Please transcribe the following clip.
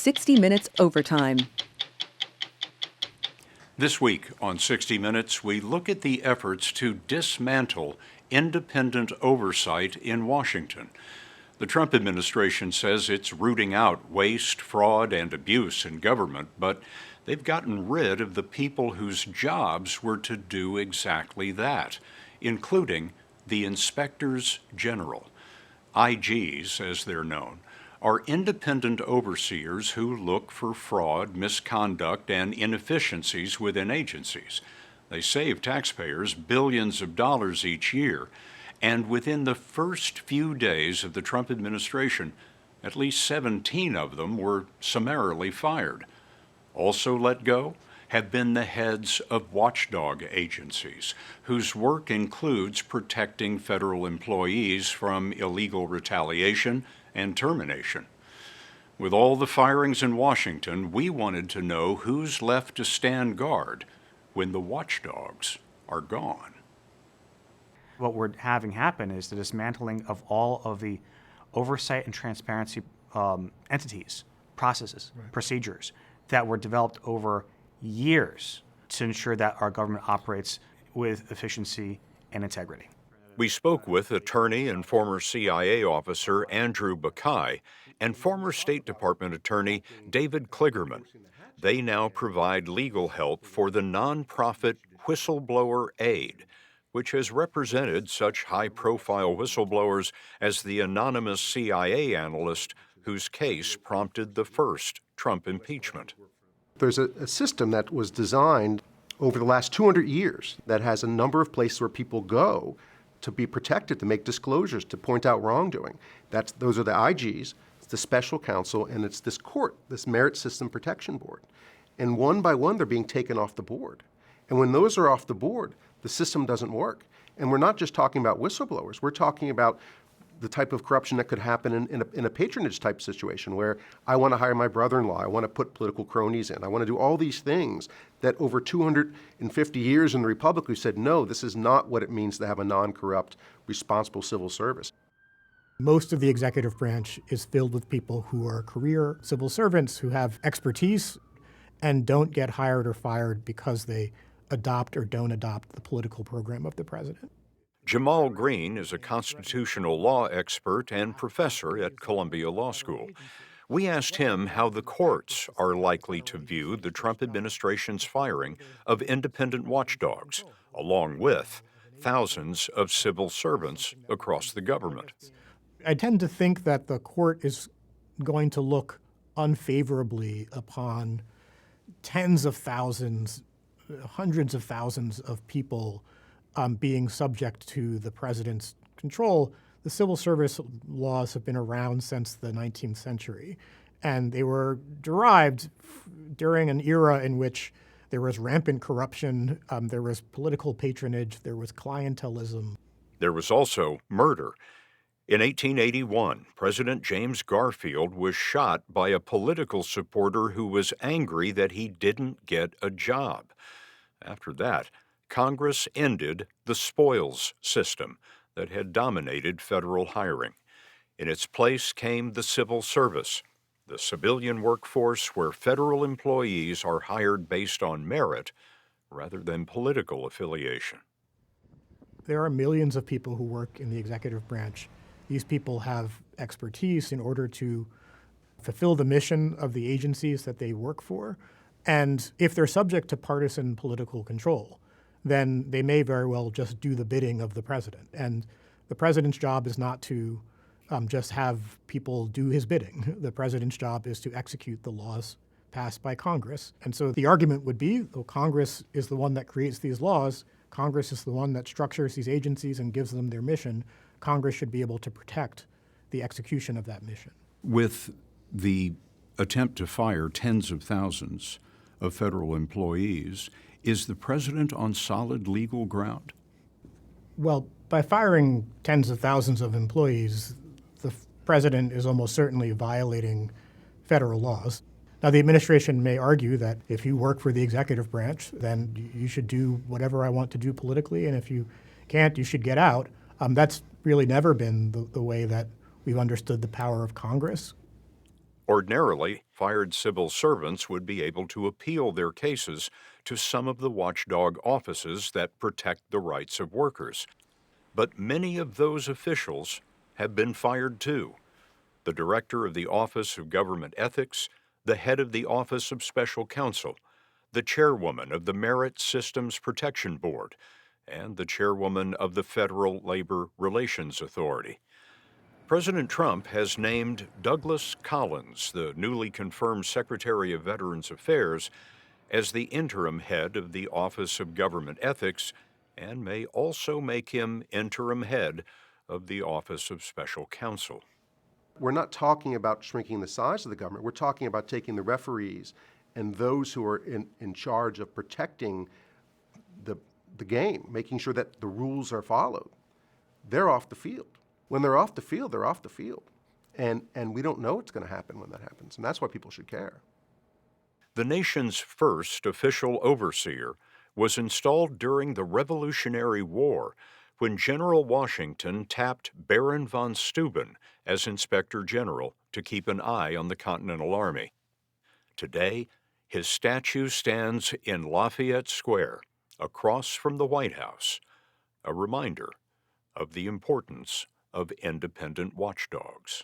60 Minutes Overtime. This week on 60 Minutes, we look at the efforts to dismantle independent oversight in Washington. The Trump administration says it's rooting out waste, fraud, and abuse in government, but they've gotten rid of the people whose jobs were to do exactly that, including the inspectors general. IGs, as they're known, are independent overseers who look for fraud, misconduct, and inefficiencies within agencies. They save taxpayers billions of dollars each year, and within the first few days of the Trump administration, at least 17 of them were summarily fired. Also let go have been the heads of watchdog agencies, whose work includes protecting federal employees from illegal retaliation and termination. With all the firings in Washington, we wanted to know who's left to stand guard when the watchdogs are gone. What we're having happen is the dismantling of all of the oversight and transparency entities, processes, procedures that were developed over years to ensure that our government operates with efficiency and integrity. We spoke with attorney and former CIA officer Andrew Buckeye and former State Department attorney David Kligerman. They now provide legal help for the nonprofit Whistleblower Aid, which has represented such high-profile whistleblowers as the anonymous CIA analyst whose case prompted the first Trump impeachment. There's a system that was designed over the last 200 years that has a number of places where people go to be protected, to make disclosures, to point out wrongdoing. Those are the IGs, it's the special counsel, and it's this court, this Merit System Protection Board. And one by one, they're being taken off the board. And when those are off the board, the system doesn't work. And we're not just talking about whistleblowers, we're talking about the type of corruption that could happen in a patronage type situation where I want to hire my brother-in-law, I want to put political cronies in, I want to do all these things that over 250 years in the Republic we've said, no, this is not what it means to have a non-corrupt, responsible civil service. Most of the executive branch is filled with people who are career civil servants who have expertise and don't get hired or fired because they adopt or don't adopt the political program of the president. Jamal Green is a constitutional law expert and professor at Columbia Law School. We asked him how the courts are likely to view the Trump administration's firing of independent watchdogs, along with thousands of civil servants across the government. I tend to think that the court is going to look unfavorably upon tens of thousands, hundreds of thousands of people being subject to the president's control. The civil service laws have been around since the 19th century, and they were derived during an era in which there was rampant corruption, there was political patronage, there was clientelism. There was also murder. In 1881, President James Garfield was shot by a political supporter who was angry that he didn't get a job. After that, Congress ended the spoils system that had dominated federal hiring. In its place came the civil service, the civilian workforce where federal employees are hired based on merit rather than political affiliation. There are millions of people who work in the executive branch. These people have expertise in order to fulfill the mission of the agencies that they work for. And if they're subject to partisan political control, then they may very well just do the bidding of the president. And the president's job is not to just have people do his bidding. The president's job is to execute the laws passed by Congress. And so the argument would be, well, Congress is the one that creates these laws. Congress is the one that structures these agencies and gives them their mission. Congress should be able to protect the execution of that mission. With the attempt to fire tens of thousands of federal employees, is the president on solid legal ground? Well, by firing tens of thousands of employees, the president is almost certainly violating federal laws. Now, the administration may argue that if you work for the executive branch, then you should do whatever I want to do politically, and if you can't, you should get out. That's really never been the way that we've understood the power of Congress. Ordinarily, fired civil servants would be able to appeal their cases to some of the watchdog offices that protect the rights of workers. But many of those officials have been fired too. The director of the Office of Government Ethics, the head of the Office of Special Counsel, the chairwoman of the Merit Systems Protection Board, and the chairwoman of the Federal Labor Relations Authority. President Trump has named Douglas Collins, the newly confirmed Secretary of Veterans Affairs, as the interim head of the Office of Government Ethics and may also make him interim head of the Office of Special Counsel. We're not talking about shrinking the size of the government. We're talking about taking the referees and those who are in charge of protecting the game, making sure that the rules are followed. They're off the field. When they're off the field, they're off the field. And we don't know what's going to happen when that happens, and that's why people should care. The nation's first official overseer was installed during the Revolutionary War when General Washington tapped Baron von Steuben as Inspector General to keep an eye on the Continental Army. Today, his statue stands in Lafayette Square, across from the White House, a reminder of the importance of independent watchdogs.